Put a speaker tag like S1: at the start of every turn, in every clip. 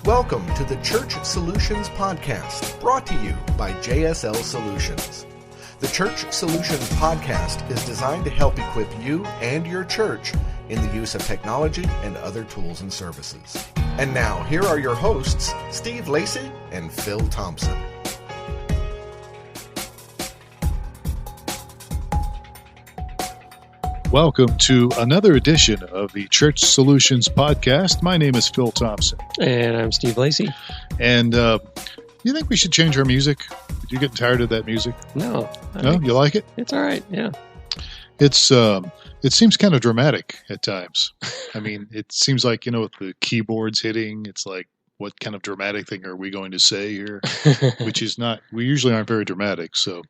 S1: Welcome to the Church Solutions Podcast, brought to you by JSL Solutions. The Church Solutions Podcast is designed to help equip you and your church in the use of technology and other tools and services. And now, here are your hosts, Steve Lacy and Phil Thompson.
S2: Welcome to another edition of the Church Solutions Podcast. My name is Phil Thompson.
S3: And I'm Steve Lacy.
S2: And you think we should change our music? Are you getting tired of that music?
S3: No.
S2: No? You like it?
S3: It's all right, yeah.
S2: It seems kind of dramatic at times. I mean, it seems like, with the keyboards hitting, it's like, what kind of dramatic thing are we going to say here? Which is not, we usually aren't very dramatic. So, all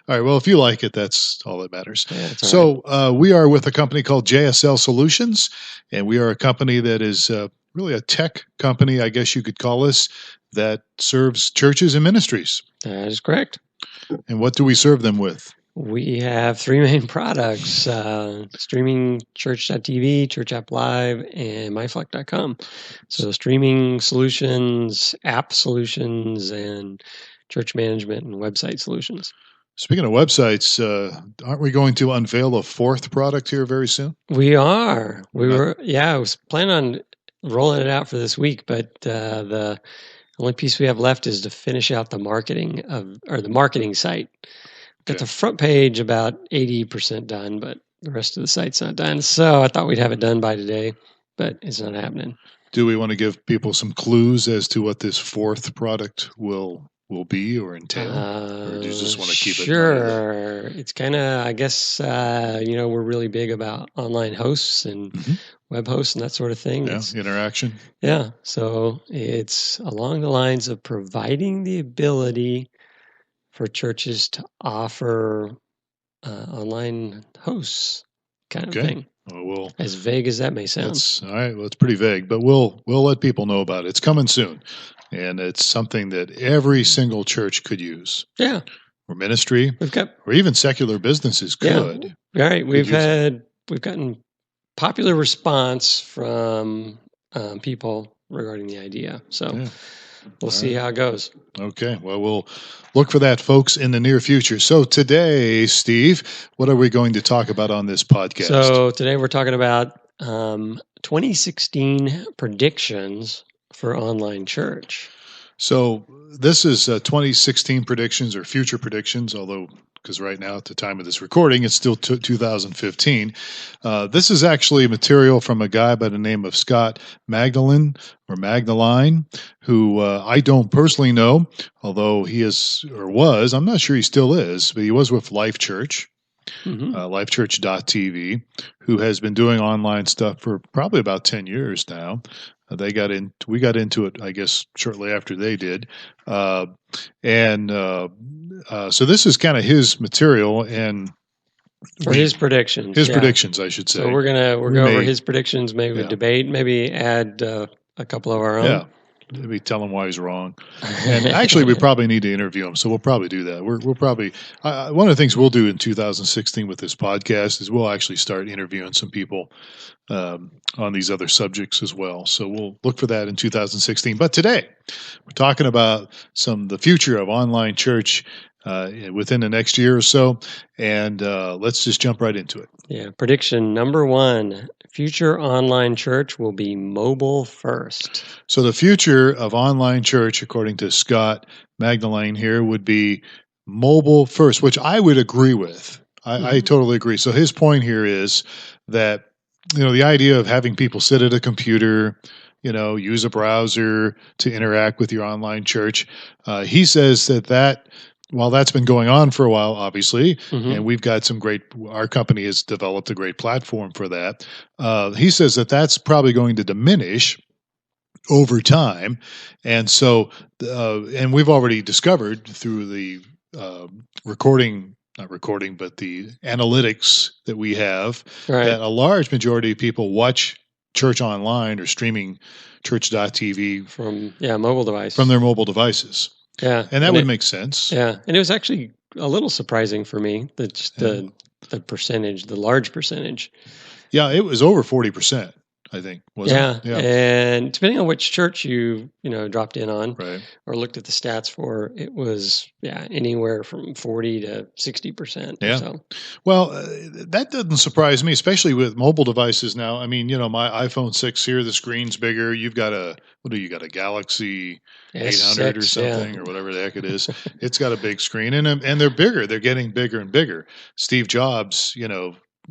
S2: right, well, if you like it, that's all that matters.
S3: Yeah,
S2: we are with a company called JSL Solutions, and we are a company that is really a tech company, I guess you could call us, that serves churches and ministries.
S3: That is correct.
S2: And what do we serve them with?
S3: We have three main products, StreamingChurch.tv, Church App Live, and MyFleck.com. So streaming solutions, app solutions, and church management and website solutions.
S2: Speaking of websites, aren't we going to unveil a fourth product here very soon?
S3: We are. I was planning on rolling it out for this week, but the only piece we have left is to finish out the marketing site. Got the front page about 80% done, but the rest of the site's not done. So I thought we'd have it done by today, but it's not happening.
S2: Do we want to give people some clues as to what this fourth product will be or entail? Or do you just want to keep it?
S3: Sure. It's kind of, I guess, we're really big about online hosts and web hosts and that sort of thing.
S2: Yeah, interaction.
S3: Yeah. So it's along the lines of providing the ability for churches to offer online hosts kind of thing.
S2: Well,
S3: as vague as that may sound.
S2: All right. Well, it's pretty vague, but we'll let people know about it. It's coming soon, and it's something that every single church could use.
S3: Yeah.
S2: Or ministry, or even secular businesses could.
S3: Yeah. All right. We've gotten popular response from people regarding the idea. So. Yeah. We'll see how it goes.
S2: Okay. Well, we'll look for that, folks, in the near future. So today, Steve, what are we going to talk about on this podcast?
S3: So today we're talking about 2016 predictions for online church. So
S2: this is 2016 predictions or future predictions, although because right now at the time of this recording, it's still 2015. This is actually material from a guy by the name of Scott Magdalene, who I don't personally know, although he is or was, I'm not sure he still is, but he was with Life Church. LifeChurch.tv, who has been doing online stuff for probably about 10 years now. We got into it, I guess, shortly after they did. So this is kind of his material and
S3: his predictions.
S2: Predictions, I should say.
S3: So we'll go over his predictions, maybe debate, maybe add a couple of our own.
S2: Yeah. Maybe tell him why he's wrong. And actually, we probably need to interview him, so we'll probably do that. We'll probably one of the things we'll do in 2016 with this podcast is we'll actually start interviewing some people on these other subjects as well. So we'll look for that in 2016. But today, we're talking about the future of online church within the next year or so, and let's just jump right into it.
S3: Yeah, prediction number 1. Future online church will be mobile first.
S2: So the future of online church, according to Scott Magdalene here, would be mobile first, which I would agree with. I totally agree. So his point here is that, the idea of having people sit at a computer, use a browser to interact with your online church, he says that while that's been going on for a while, obviously, and we've got our company has developed a great platform for that. He says that that's probably going to diminish over time. And so, and we've already discovered through the the analytics that we have, that a large majority of people watch church online or streaming Church.tv
S3: from mobile device,
S2: from their mobile devices.
S3: Yeah.
S2: And that would make sense.
S3: Yeah. And it was actually a little surprising for me that the percentage, the large percentage.
S2: Yeah, it was over 40%. I think, wasn't it?
S3: Yeah. And depending on which church you dropped in on
S2: Right.
S3: or looked at the stats for, it was anywhere from 40 to 60% or so.
S2: Well, that doesn't surprise me, especially with mobile devices now. I mean, my iPhone 6 here, the screen's bigger. You've got you got a Galaxy 800 or something, or whatever the heck it is. It's got a big screen, and they're bigger. They're getting bigger and bigger. Steve Jobs,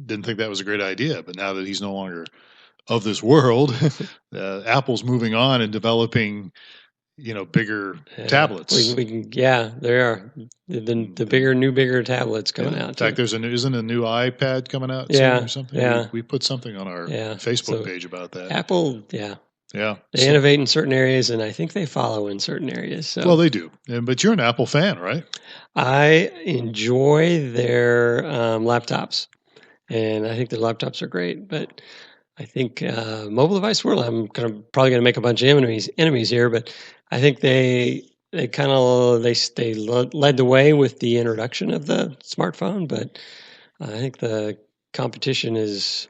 S2: didn't think that was a great idea, but now that he's no longer of this world, Apple's moving on and developing bigger tablets.
S3: We can, there are the bigger tablets coming out.
S2: In fact, isn't a new iPad coming out soon or something?
S3: Yeah.
S2: We put something on our Facebook page about that.
S3: Apple,
S2: Yeah.
S3: They innovate in certain areas, and I think they follow in certain areas. So.
S2: Well, they do. But you're an Apple fan, right?
S3: I enjoy their laptops, and I think their laptops are great, but I think mobile device world, I'm probably going to make a bunch of enemies here, but I think they led the way with the introduction of the smartphone, but I think the competition is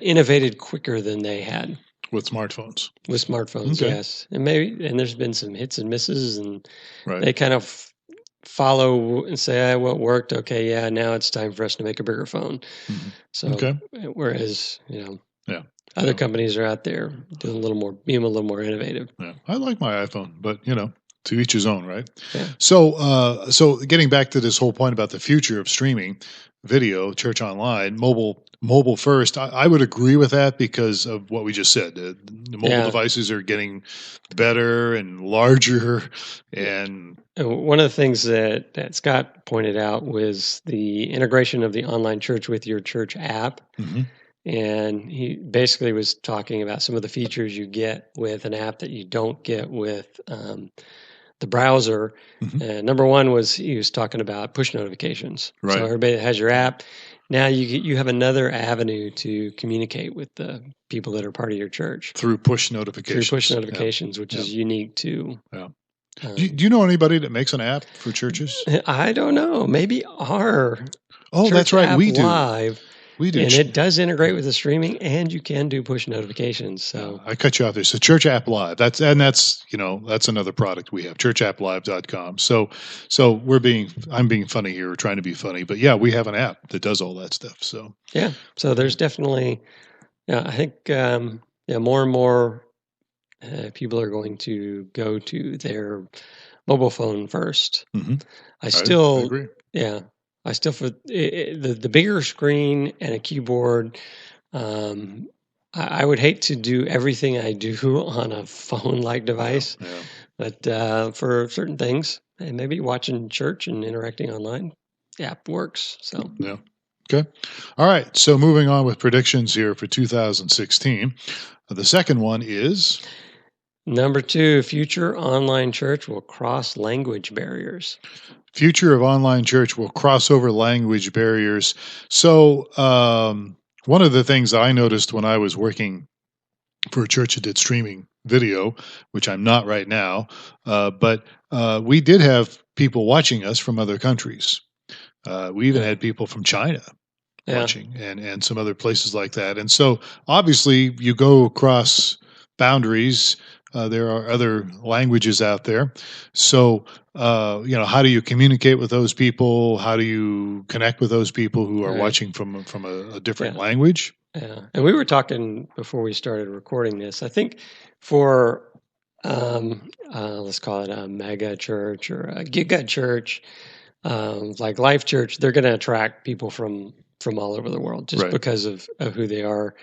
S3: innovated quicker than they had
S2: with smartphones.
S3: Okay. Yes, and there's been some hits and misses, and they kind of follow and say, what worked? Okay, now it's time for us to make a bigger phone. Mm-hmm. So, whereas other companies are out there doing being a little more innovative.
S2: Yeah, I like my iPhone, but to each his own, right? Yeah. So getting back to this whole point about the future of streaming video, church online, mobile first, I would agree with that because of what we just said. The mobile devices are getting better and larger, and
S3: one of the things that Scott pointed out was the integration of the online church with your church app. Mm-hmm. And he basically was talking about some of the features you get with an app that you don't get with the browser. Mm-hmm. Number one was he was talking about push notifications. Right. So everybody that has your app, now you have another avenue to communicate with the people that are part of your church.
S2: Through push notifications.
S3: Which is unique to...
S2: Yeah. Do you know anybody that makes an app for churches?
S3: I don't know. Maybe our church
S2: that's right.
S3: App
S2: We do.
S3: Live.
S2: We do.
S3: And it does integrate with the streaming, and you can do push notifications. So
S2: I cut you off there. So Church App Live. That's another product we have. ChurchAppLive.com. So I'm being funny here. We're trying to be funny, but we have an app that does all that stuff. So
S3: So there's definitely, I think more and more people are going to go to their mobile phone first. Mm-hmm. I
S2: agree.
S3: Yeah. I still, for the bigger screen and a keyboard, I would hate to do everything I do on a phone-like device. Yeah. But for certain things, and maybe watching church and interacting online, the app works. So
S2: Okay. All right. So moving on with predictions here for 2016. The second one is...
S3: Number 2, future online church will cross language barriers.
S2: Future of online church will cross over language barriers. So one of the things I noticed when I was working for a church that did streaming video, which I'm not right now, but we did have people watching us from other countries. We even had people from China watching and some other places like that. And so obviously you go across boundaries. There are other languages out there. So, how do you communicate with those people? How do you connect with those people who are watching from a different language?
S3: Yeah. And we were talking before we started recording this. I think for, let's call it a mega church or a giga church, like Life Church, they're going to attract people from all over the world just because of who they are.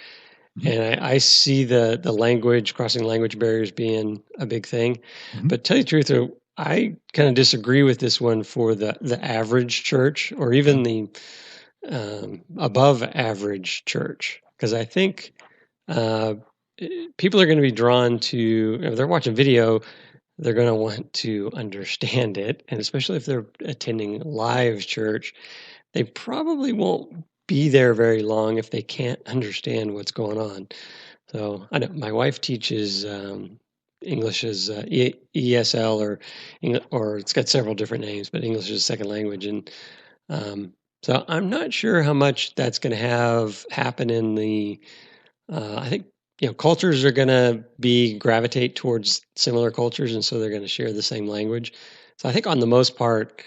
S3: Mm-hmm. And I see the crossing language barriers being a big thing. Mm-hmm. But tell you the truth, I kind of disagree with this one for the average church or even the above average church. Because I think people are going to be drawn to, if they're watching video, they're going to want to understand it. And especially if they're attending live church, they probably won't be there very long if they can't understand what's going on. So I know my wife teaches English as ESL or it's got several different names, but English is a second language. And so I'm not sure how much that's going to happen in the I think cultures are going to gravitate towards similar cultures, and so they're going to share the same language. So I think on the most part,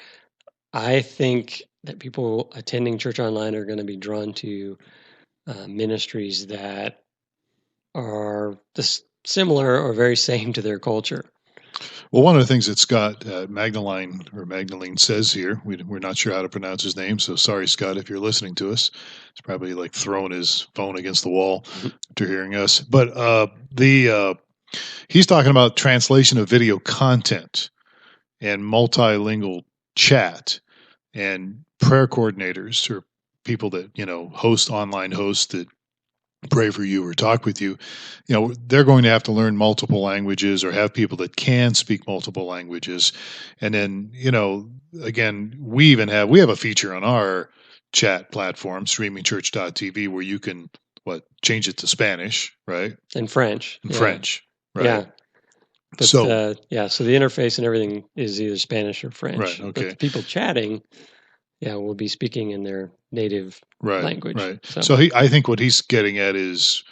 S3: I think that people attending church online are going to be drawn to ministries that are similar or very same to their culture.
S2: Well, one of the things that Scott Magdalene says here, we're not sure how to pronounce his name, so sorry, Scott, if you're listening to us. He's probably like throwing his phone against the wall after hearing us. But he's talking about translation of video content and multilingual chat and prayer coordinators or people that online hosts that pray for you or talk with you. They're going to have to learn multiple languages or have people that can speak multiple languages. And then again, we have a feature on our chat platform, StreamingChurch.tv, where you can change it to Spanish, right?
S3: And French.
S2: French, right?
S3: Yeah. But, so the interface and everything is either Spanish or French.
S2: Right. Okay.
S3: But the people chatting, will be speaking in their native language.
S2: Right. So I think what he's getting at is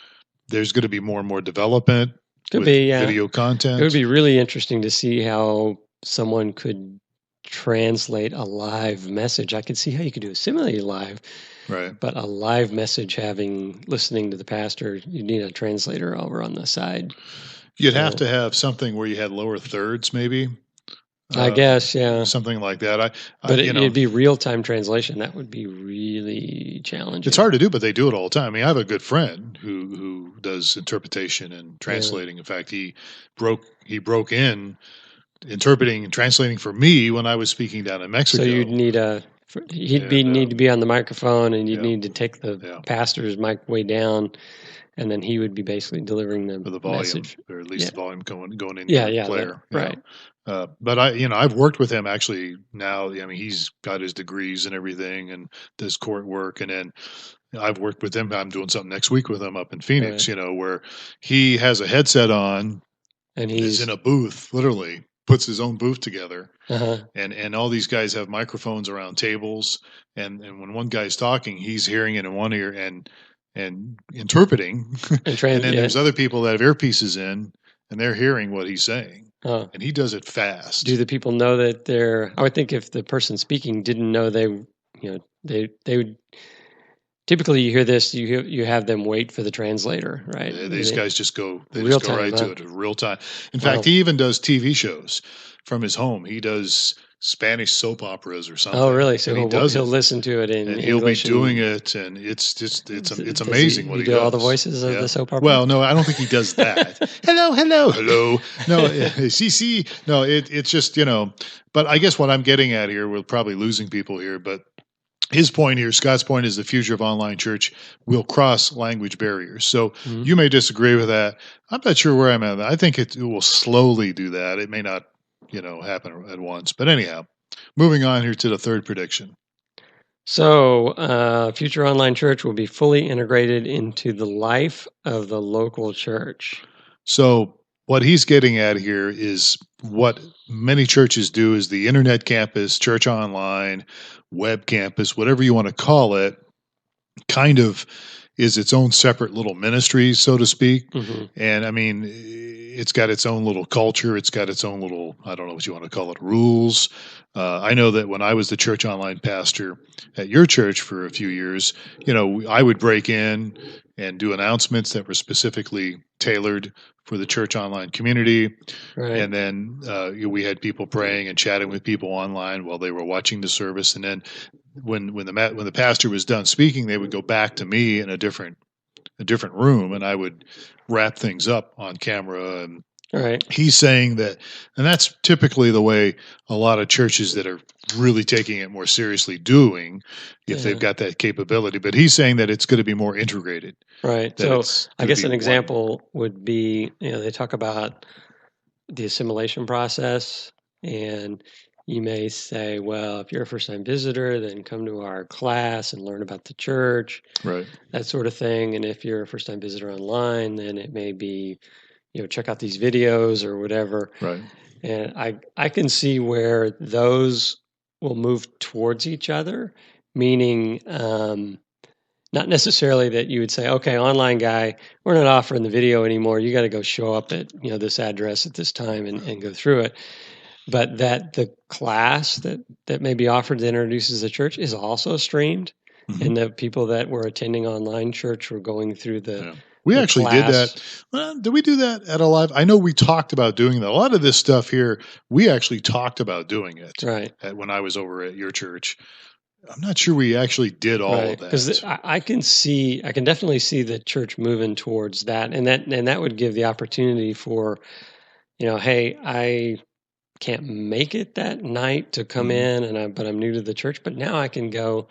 S2: there's going to be more and more development with video content.
S3: It would be really interesting to see how someone could translate a live message. I could see how you could do a simulated live.
S2: Right.
S3: But a live message listening to the pastor, you need a translator over on the side.
S2: You'd have to have something where you had lower thirds, maybe.
S3: I guess, yeah.
S2: Something like that.
S3: But it'd be real-time translation. That would be really challenging.
S2: It's hard to do, but they do it all the time. I mean, I have a good friend who does interpretation and translating. In fact, he broke in interpreting and translating for me when I was speaking down in Mexico.
S3: So you'd need need to be on the microphone, and you'd need to take the pastor's mic way down, and then he would be basically delivering the
S2: volume,
S3: message,
S2: or at least the volume going into
S3: the
S2: player.
S3: Right.
S2: But I've worked with him actually now. I mean, he's got his degrees and everything and does court work. And then I've worked with him. I'm doing something next week with him up in Phoenix, where he has a headset on and he's in a booth, literally puts his own booth together.
S3: Uh-huh.
S2: And all these guys have microphones around tables. And when one guy's talking, he's hearing it in one ear and interpreting. And then there's other people that have earpieces in and they're hearing what he's saying. And he does it fast.
S3: Do the people know that I would think if the person speaking didn't know they would. Typically, you hear this, you have them wait for the translator, right?
S2: These guys just go right to it, real time. In fact, he even does TV shows from his home. He does Spanish soap operas or something.
S3: Oh, really? So he'll listen to it in
S2: he'll
S3: English
S2: be doing it, and it's amazing what he does.
S3: Do all the voices of the soap opera?
S2: Well, no, I don't think he does that. hello. No, CC. No, it's just But I guess what I'm getting at here, we're probably losing people here, but his point here, Scott's point, is the future of online church will cross language barriers. So you may disagree with that. I'm not sure where I'm at. I think it will slowly do that. It may not happen at once. But anyhow, moving on here to the third prediction.
S3: So, future online church will be fully integrated into the life of the local church.
S2: So, what he's getting at here is what many churches do is the internet campus, church online, web campus, whatever you want to call it, kind of is its own separate little ministry, so to speak.
S3: Mm-hmm.
S2: And I mean, it's got its own little culture. It's got its own little, I don't know what you want to call it, rules. I know that when I was the church online pastor at your church for a few years, I would break in and do announcements that were specifically tailored for the church online community.
S3: Right.
S2: And then we had people praying and chatting with people online while they were watching the service. And then when the pastor was done speaking, they would go back to me in a different room, and I would wrap things up on camera. And
S3: right.
S2: He's saying that, and that's typically the way a lot of churches that are really taking it more seriously doing, if they've got that capability. But he's saying that it's going to be more integrated.
S3: Right. So I guess an example would be, they talk about the assimilation process, and you may say, well, if you're a first-time visitor, then come to our class and learn about the church,
S2: right?
S3: That sort of thing. And if you're a first-time visitor online, then it may be, check out these videos or whatever.
S2: Right.
S3: And I can see where those will move towards each other, meaning Not necessarily that you would say, okay, online guy, we're not offering the video anymore. You got to go show up at this address at this time and go through it. But that the class that may be offered that introduces the church is also streamed, and the people that were attending online church were going through
S2: We actually did that. Well, did we do that at a live? I know we talked about doing that. A lot of this stuff here, we actually talked about doing it.
S3: Right.
S2: When I was over at your church. I'm not sure we actually did all of that.
S3: Because I can definitely see the church moving towards that, and that would give the opportunity for, hey, I can't make it that night to come in, but I'm new to the church, but now I can go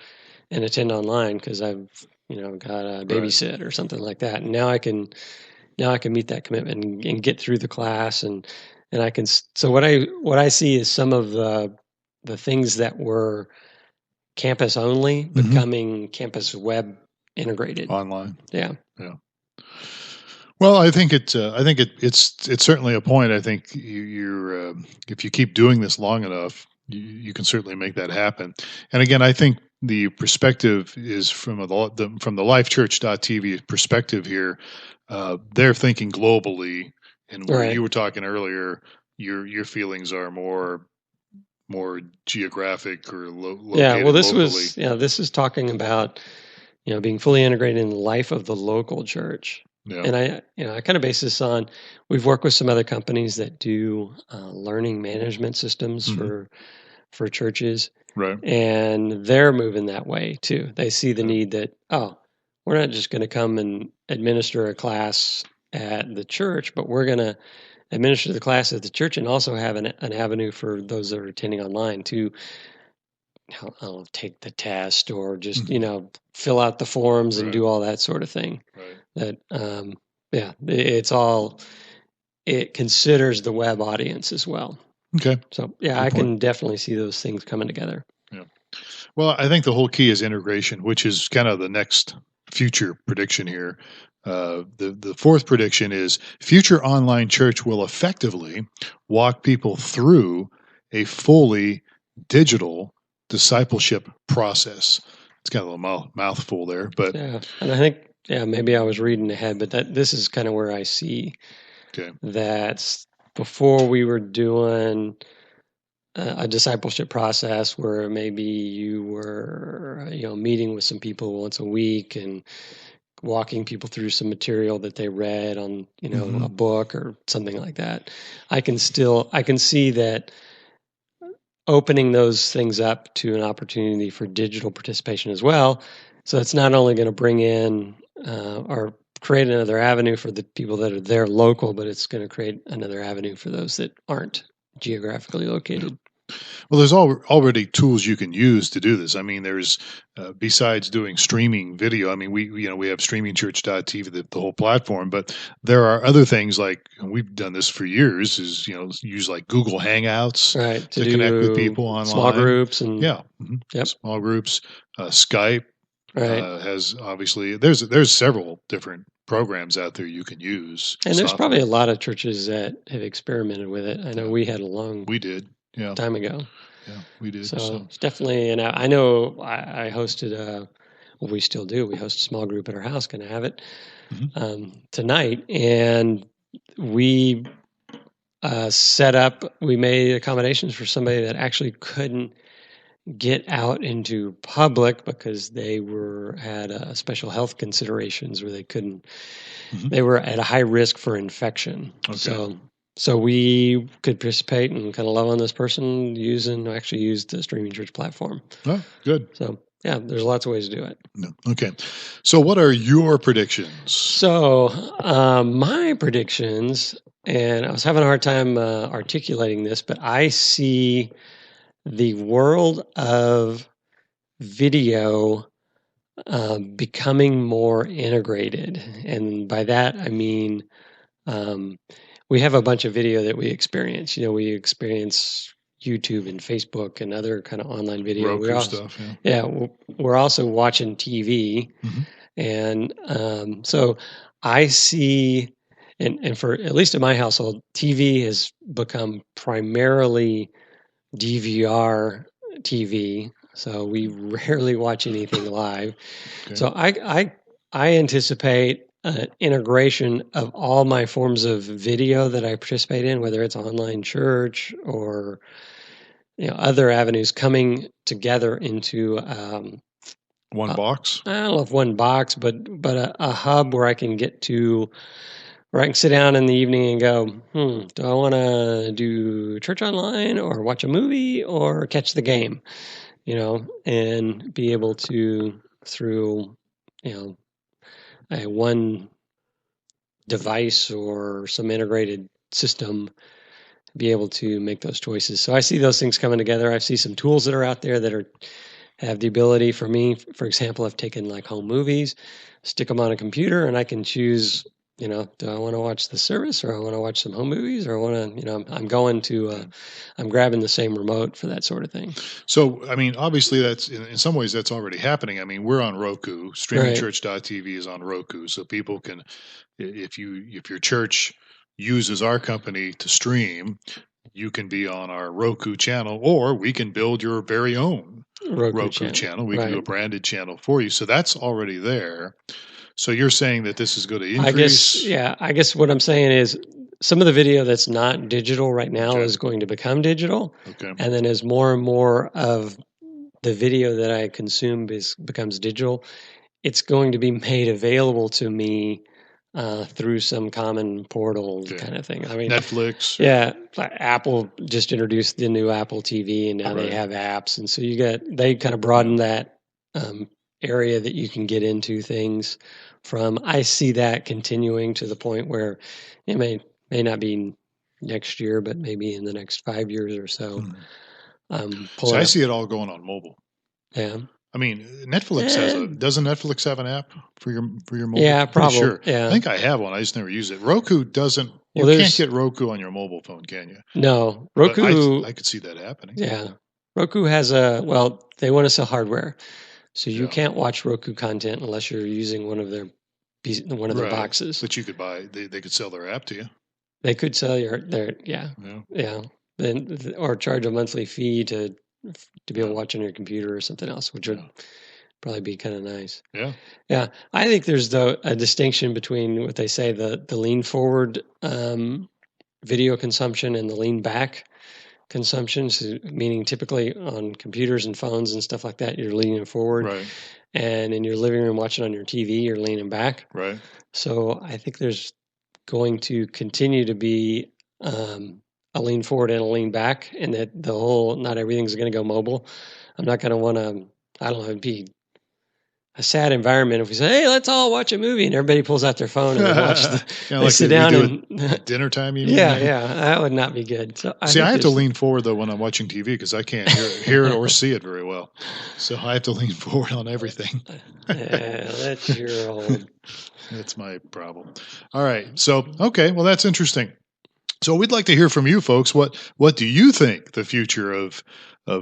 S3: and attend online because I've got a babysit or something like that, and now I can meet that commitment and get through the class, and I can. So what I see is some of the things that were campus only becoming campus web integrated
S2: online.
S3: Yeah.
S2: Well, I think it's certainly a point. I think you're if you keep doing this long enough, you can certainly make that happen. And again, I think the perspective is from the LifeChurch.tv perspective here. They're thinking globally, and where you were talking earlier, your feelings are more geographic or located locally.
S3: This is talking about being fully integrated in the life of the local church. Yeah. And I kind of base this on, we've worked with some other companies that do learning management systems for churches.
S2: Right.
S3: And they're moving that way too. They see the need that, we're not just going to come and administer a class at the church, but we're going to administer the class at the church and also have an avenue for those that are attending online to take the test or just, fill out the forms and do all that sort of thing. Right. That, it considers the web audience as well.
S2: Okay.
S3: So, I can definitely see those things coming together.
S2: Yeah. Well, I think the whole key is integration, which is kind of the next future prediction here. The fourth prediction is future online church will effectively walk people through a fully digital discipleship process. It's got a little mouthful there, but
S3: and I think maybe I was reading ahead, but this is kind of where I see that before we were doing a discipleship process where maybe you were meeting with some people once a week and walking people through some material that they read on a book or something like that. I can see that opening those things up to an opportunity for digital participation as well. So it's not only going to bring in or create another avenue for the people that are there local, but it's going to create another avenue for those that aren't geographically located.
S2: Well, there's already tools you can use to do this. I mean, there's besides doing streaming video. I mean, we have StreamingChurch.tv, the whole platform, but there are other things like, and we've done this for years. Is use like Google Hangouts to connect with people online,
S3: small groups, and
S2: small groups. Skype has obviously there's several different programs out there you can use,
S3: and there's probably a lot of churches that have experimented with it. I know we had
S2: we did.
S3: Time ago.
S2: Yeah, we did.
S3: So it's definitely, and I know I hosted we still do. We host a small group at our house. Going to have it tonight, and we we made accommodations for somebody that actually couldn't get out into public because they had special health considerations where they couldn't. They were at a high risk for infection. Okay. So we could participate and kind of love on this person use the Streaming Church platform.
S2: Oh, good.
S3: So there's lots of ways to do it.
S2: Okay. So what are your predictions?
S3: So my predictions, and I was having a hard time articulating this, but I see the world of video becoming more integrated. And by that, I mean, we have a bunch of video that we experience. We experience YouTube and Facebook and other kind of online video.
S2: Roku stuff.
S3: We're also watching TV. And so I see, and for at least in my household, TV has become primarily DVR TV. So we rarely watch anything live.
S2: Okay.
S3: So I anticipate an integration of all my forms of video that I participate in, whether it's online church or other avenues, coming together into
S2: one box.
S3: I don't know if one box, but a hub where I can get to, where I can sit down in the evening and go, do I want to do church online or watch a movie or catch the game? And be able to, through, a one device or some integrated system, be able to make those choices. So I see those things coming together. I see some tools that are out there that have the ability for me. For example, I've taken like home movies, stick them on a computer, and I can choose, do I want to watch the service, or I want to watch some home movies, or I want to, I'm grabbing the same remote for that sort of thing.
S2: So, I mean, obviously that's, in some ways that's already happening. I mean, we're on Roku. StreamingChurch.tv is on Roku. So people can, if your church uses our company to stream, you can be on our Roku channel, or we can build your very own Roku channel. We can do a branded channel for you. So that's already there. So you're saying that this is going to increase?
S3: I guess what I'm saying is some of the video that's not digital right now is going to become digital.
S2: Okay.
S3: And then as more and more of the video that I consume becomes digital, it's going to be made available to me through some common portal kind of thing. I mean,
S2: Netflix.
S3: Yeah. Apple just introduced the new Apple TV, and now they have apps. And so they kind of broaden that area that you can get into things from. I see that continuing to the point where it may not be next year, but maybe in the next 5 years or so.
S2: So I see it all going on mobile.
S3: Yeah.
S2: I mean, Netflix doesn't Netflix have an app for your mobile?
S3: Yeah, probably.
S2: Sure.
S3: Yeah.
S2: I think I have one. I just never use it. Roku doesn't. You can't get Roku on your mobile phone, can you?
S3: No, Roku.
S2: I could see that happening.
S3: Yeah, Roku has they want to sell hardware, so you can't watch Roku content unless you're using one of their boxes.
S2: But you could buy. They could sell their app to you.
S3: They could sell then or charge a monthly fee to be able to watch on your computer or something else, which would probably be kind of nice.
S2: Yeah.
S3: Yeah. I think there's a distinction between what they say, the lean forward video consumption and the lean back consumption, so meaning typically on computers and phones and stuff like that, you're leaning forward.
S2: Right.
S3: And in your living room watching on your TV, you're leaning back.
S2: Right.
S3: So I think there's going to continue to be a lean forward and a lean back, and that not everything's going to go mobile. I'm not going to want to, I don't know, it'd be a sad environment if we say, hey, let's all watch a movie, and everybody pulls out their phone and they watch sit down and
S2: dinner time. You mean?
S3: Yeah, that would not be good. So
S2: I have to lean forward though when I'm watching TV because I can't hear it or see it very well. So I have to lean forward on everything.
S3: Yeah, that's your old.
S2: That's my problem. All right. So, okay. Well, that's interesting. So we'd like to hear from you folks. What do you think the future of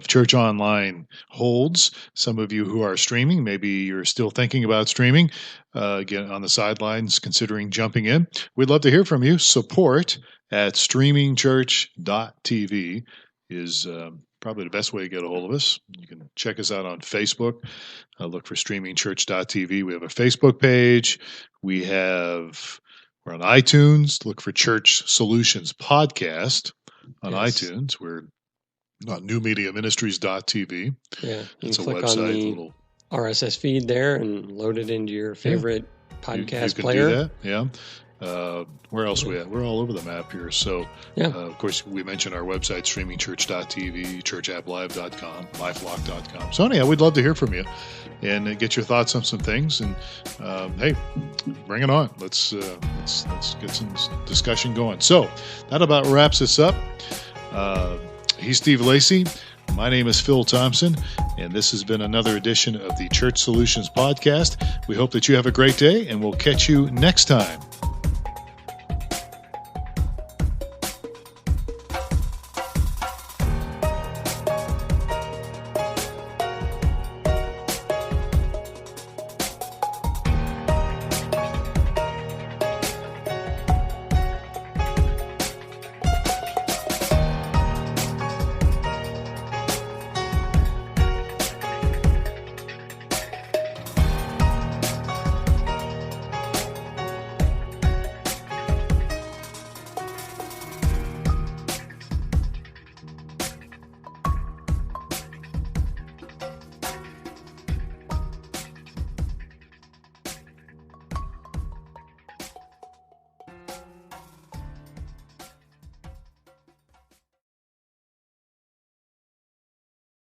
S2: church online holds? Some of you who are streaming, maybe you're still thinking about streaming, again, on the sidelines, considering jumping in. We'd love to hear from you. Support at StreamingChurch.tv is probably the best way to get a hold of us. You can check us out on Facebook. Look for StreamingChurch.tv. We have a Facebook page. We're on iTunes. Look for Church Solutions Podcast on iTunes. We're on newmediaministries.tv.
S3: Yeah,
S2: it's a
S3: click
S2: website.
S3: On the RSS feed there and load it into your favorite podcast
S2: you
S3: player.
S2: Do that. Yeah. Where else we at? We're all over the map here. So, of course, we mentioned our website, StreamingChurch.tv, ChurchAppLive.com, LifeLock.com. So, anyhow, we'd love to hear from you and get your thoughts on some things. And hey, bring it on. Let's get some discussion going. So, that about wraps us up. He's Steve Lacy. My name is Phil Thompson, and this has been another edition of the Church Solutions Podcast. We hope that you have a great day, and we'll catch you next time.